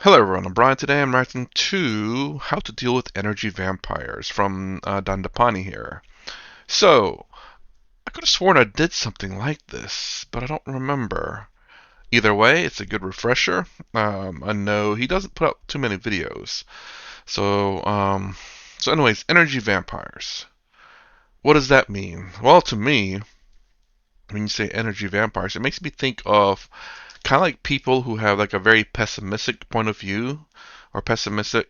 Hello everyone, I'm Brian. Today I'm reacting to How to Deal with Energy Vampires from Dandapani here. So, I could have sworn I did something like this, but I don't remember. Either way, it's a good refresher. I know he doesn't put out too many videos. So anyways, energy vampires. What does that mean? Well, to me, when you say energy vampires, it makes me think of kind of like people who have like a very pessimistic point of view or pessimistic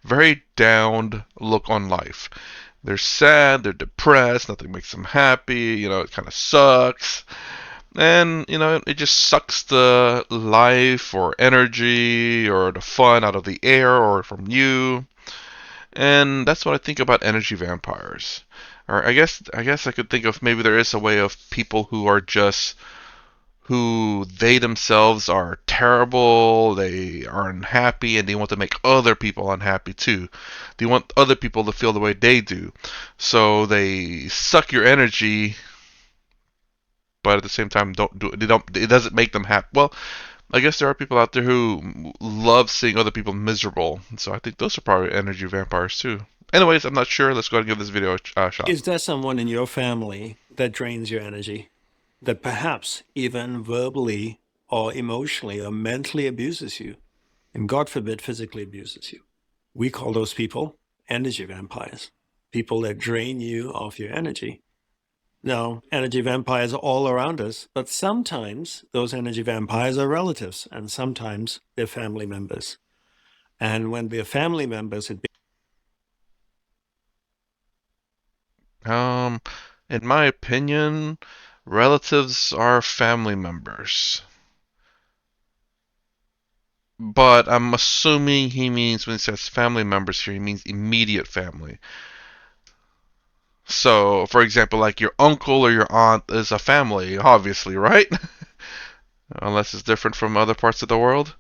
very downed look on life. They're sad, they're depressed, nothing makes them happy, it kind of sucks. And, it just sucks the life or energy or the fun out of the air or from you. And that's what I think about energy vampires. Or I guess I could think of maybe there is a way of people who are just who they themselves are terrible, they are unhappy, and they want to make other people unhappy too. They want other people to feel the way they do. So they suck your energy, but at the same time don't do they don't it doesn't make them happy. Well, I guess there are people out there who love seeing other people miserable. So I think those are probably energy vampires too. Anyways, I'm not sure. Let's go ahead and give this video a shot. Is there someone in your family that drains your energy, that perhaps even verbally or emotionally or mentally abuses you, and God forbid, physically abuses you? We call those people energy vampires, people that drain you of your energy. Now, energy vampires are all around us, but sometimes those energy vampires are relatives, and sometimes they're family members. And when they're family members, Um, in my opinion, relatives are family members. But I'm assuming he means when he says family members here, he means immediate family. So, for example, like your uncle or your aunt is a family, obviously, right? Unless it's different from other parts of the world.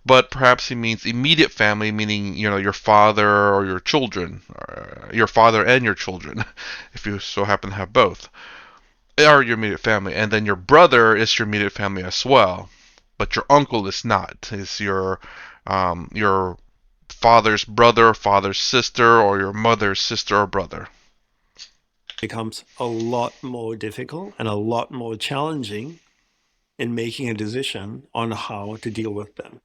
But perhaps he means immediate family, meaning, your father or your children, or your father and your children, if you so happen to have both, are your immediate family. And then your brother is your immediate family as well. But your uncle is not. Is your father's brother, father's sister, or your mother's sister or brother. becomes a lot more difficult and a lot more challenging in making a decision on how to deal with them.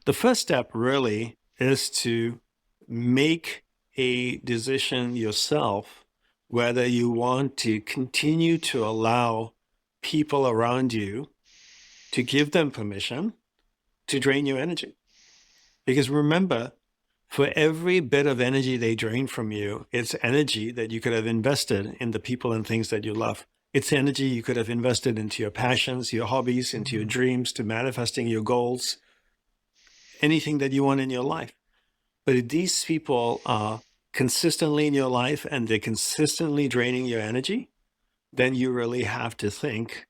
The first step really is to make a decision yourself whether you want to continue to allow people around you to give them permission to drain your energy. Because remember, for every bit of energy they drain from you, it's energy that you could have invested in the people and things that you love. It's energy you could have invested into your passions, your hobbies, into your dreams, to manifesting your goals, anything that you want in your life. But if these people are consistently in your life and they're consistently draining your energy, then you really have to think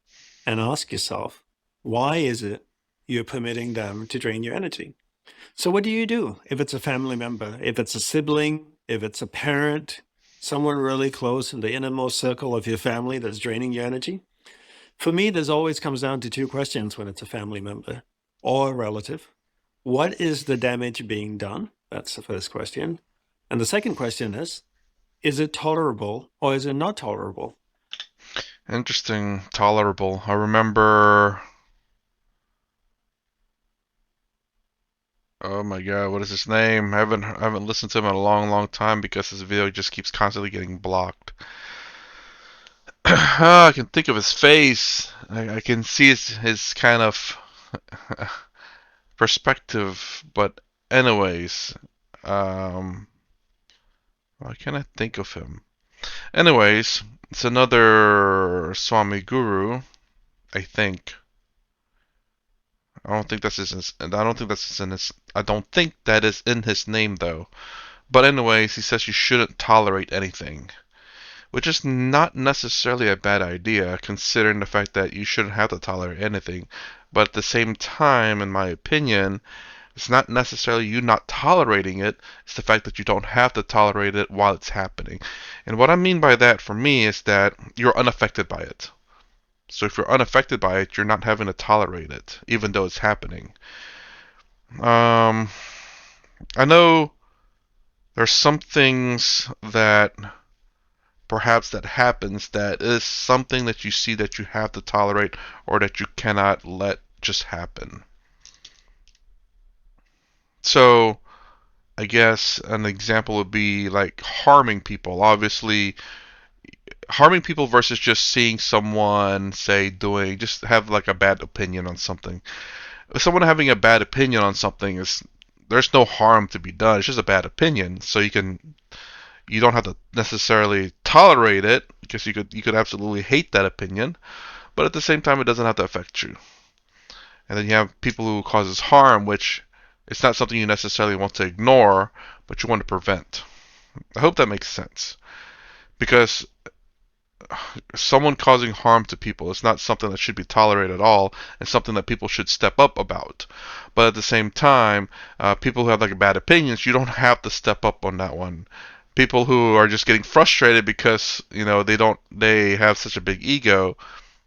and ask yourself, why is it you're permitting them to drain your energy? So what do you do if it's a family member, if it's a sibling, if it's a parent, someone really close in the innermost circle of your family that's draining your energy? For me, this always comes down to two questions when it's a family member or a relative. What is the damage being done? That's the first question. And the second question is it tolerable or is it not tolerable? Interesting, tolerable. I remember. Oh my God, what is his name? I haven't listened to him in a long, long time because his video just keeps constantly getting blocked. I can think of his face. I can see his kind of perspective. But anyways, um, why can't I think of him? Anyways, it's another Swami Guru, I think. I don't think that's his. I don't think that's in his. I don't think that is in his name though. But anyways, he says you shouldn't tolerate anything, which is not necessarily a bad idea, considering the fact that you shouldn't have to tolerate anything. But at the same time, in my opinion, it's not necessarily you not tolerating it, it's the fact that you don't have to tolerate it while it's happening. And what I mean by that for me is that you're unaffected by it. So if you're unaffected by it, you're not having to tolerate it, even though it's happening. Um, I know there's some things that perhaps that happens that is something that you see that you have to tolerate or that you cannot let just happen. So I guess an example would be like harming people. Obviously, harming people versus just seeing someone, say, doing, just have like a bad opinion on something. If someone having a bad opinion on something is, there's no harm to be done. It's just a bad opinion. So you don't have to necessarily tolerate it because you could absolutely hate that opinion, but at the same time, it doesn't have to affect you. And then you have people who causes harm, which it's not something you necessarily want to ignore, but you want to prevent. I hope that makes sense because someone causing harm to people is not something that should be tolerated at all. It's something that people should step up about. But at the same time, people who have like bad opinions, you don't have to step up on that one. People who are just getting frustrated because they have such a big ego.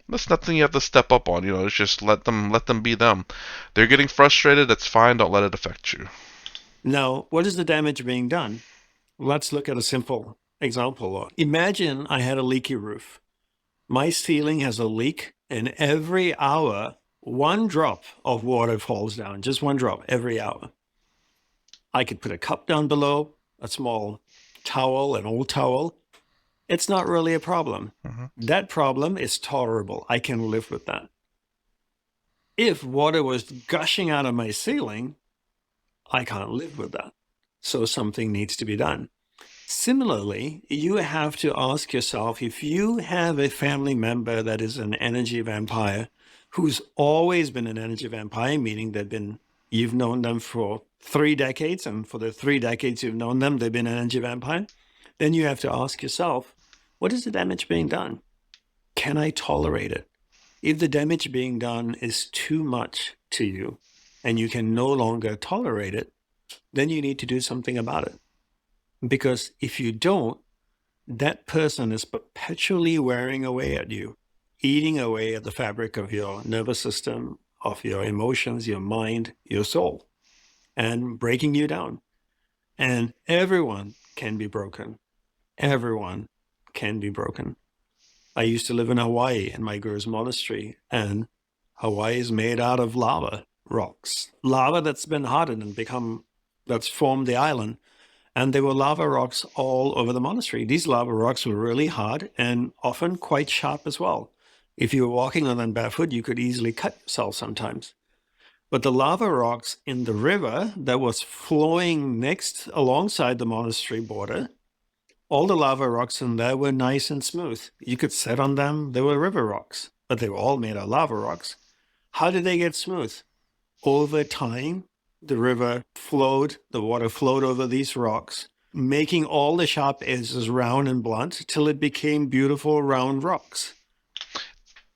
That's nothing you have to step up on. It's just let them be them. They're getting frustrated. That's fine. Don't let it affect you. Now, what is the damage being done? Let's look at a simple example. Imagine I had a leaky roof. My ceiling has a leak, and every hour, one drop of water falls down, just one drop every hour. I could put a cup down below, a small towel, an old towel. It's not really a problem. Hmm. That problem is tolerable. I can live with that. If water was gushing out of my ceiling, I can't live with that. So something needs to be done. Similarly, you have to ask yourself if you have a family member that is an energy vampire, who's always been an energy vampire, meaning you've known them for 3 decades, and for the 3 decades you've known them, they've been an energy vampire, then you have to ask yourself, what is the damage being done? Can I tolerate it? If the damage being done is too much to you and you can no longer tolerate it, then you need to do something about it. Because if you don't, that person is perpetually wearing away at you, eating away at the fabric of your nervous system, of your emotions, your mind, your soul, and breaking you down. And everyone can be broken. Everyone can be broken. I used to live in Hawaii in my guru's monastery, and Hawaii is made out of lava rocks, lava that's been hardened and that's formed the island. And there were lava rocks all over the monastery. These lava rocks were really hard and often quite sharp as well. If you were walking on them barefoot, you could easily cut yourself sometimes. But the lava rocks in the river that was flowing next alongside the monastery border, all the lava rocks in there were nice and smooth. You could sit on them. They were river rocks, but they were all made of lava rocks. How did they get smooth? Over time, the water flowed over these rocks, making all the sharp edges round and blunt till it became beautiful round rocks.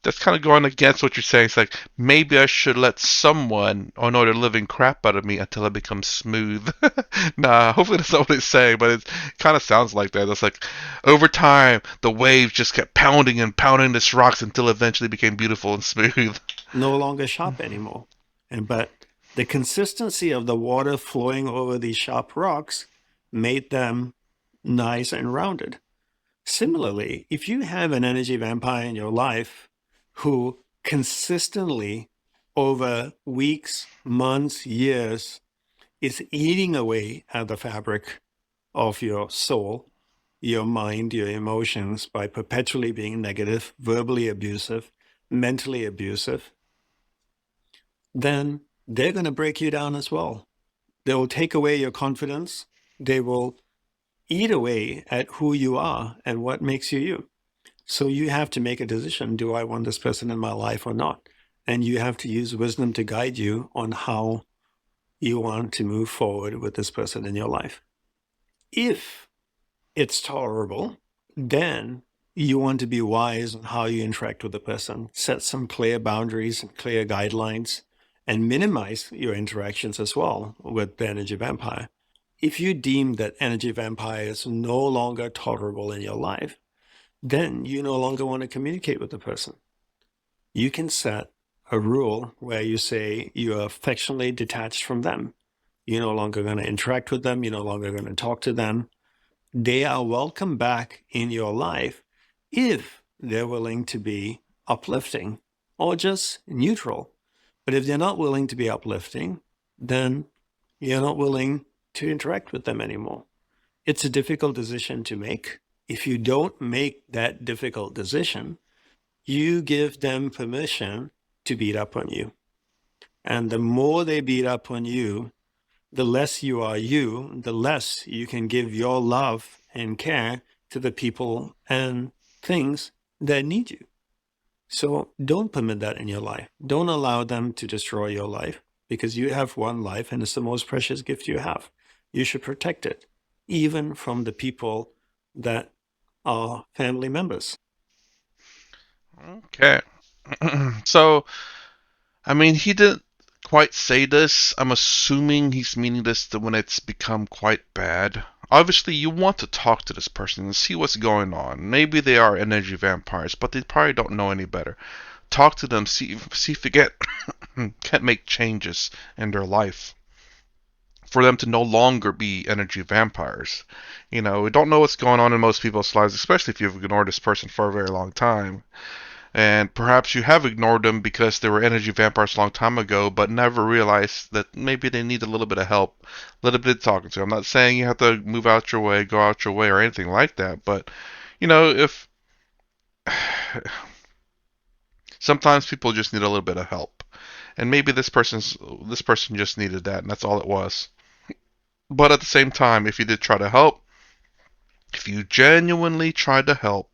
That's kind of going against what you're saying. It's like maybe I should let someone annoy the living crap out of me until I become smooth. Nah, hopefully that's not what it's saying, but it kind of sounds like that. It's like over time the waves just kept pounding and pounding these rocks until it eventually became beautiful and smooth. No longer sharp anymore. But the consistency of the water flowing over these sharp rocks made them nice and rounded. Similarly, if you have an energy vampire in your life who consistently over weeks, months, years is eating away at the fabric of your soul, your mind, your emotions by perpetually being negative, verbally abusive, mentally abusive, then they're going to break you down as well. They will take away your confidence. They will eat away at who you are and what makes you you. So you have to make a decision. Do I want this person in my life or not? And you have to use wisdom to guide you on how you want to move forward with this person in your life. If it's tolerable, then you want to be wise on how you interact with the person, set some clear boundaries and clear guidelines, and minimize your interactions as well with the energy vampire. If you deem that energy vampire is no longer tolerable in your life, then you no longer want to communicate with the person. You can set a rule where you say you are affectionately detached from them. You're no longer going to interact with them. You're no longer going to talk to them. They are welcome back in your life if they're willing to be uplifting or just neutral. But if they're not willing to be uplifting, then you're not willing to interact with them anymore. It's a difficult decision to make. If you don't make that difficult decision, you give them permission to beat up on you. And the more they beat up on you, the less you are you, the less you can give your love and care to the people and things that need you. So don't permit that in your life. Don't allow them to destroy your life because you have one life and it's the most precious gift you have. You should protect it, even from the people that are family members. Okay. So, I mean, he didn't quite say this. I'm assuming he's meaning this to when it's become quite bad. Obviously, you want to talk to this person and see what's going on. Maybe they are energy vampires, but they probably don't know any better. Talk to them, see if they can't make changes in their life for them to no longer be energy vampires. You know, we don't know what's going on in most people's lives, especially if you've ignored this person for a very long time. And perhaps you have ignored them because they were energy vampires a long time ago, but never realized that maybe they need a little bit of help, a little bit of talking to. I'm not saying you have to move out your way, go out your way, or anything like that, but you know, if sometimes people just need a little bit of help, and maybe this person just needed that, and that's all it was. But at the same time, if you did try to help, if you genuinely tried to help,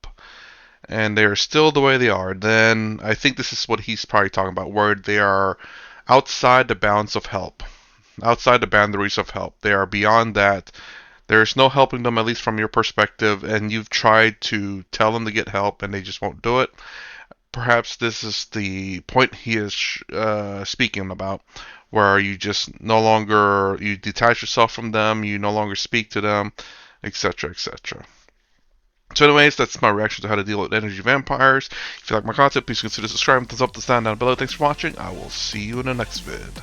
and they're still the way they are, then I think this is what he's probably talking about, where they are outside the bounds of help, outside the boundaries of help. They are beyond that. There's no helping them, at least from your perspective, and you've tried to tell them to get help and they just won't do it. Perhaps this is the point he is speaking about, where you just no longer you detach yourself from them, you no longer speak to them, etc., etc. So, anyways, that's my reaction to how to deal with energy vampires. If you like my content, please consider subscribing, thumbs up, the stand down below. Thanks for watching. I will see you in the next vid.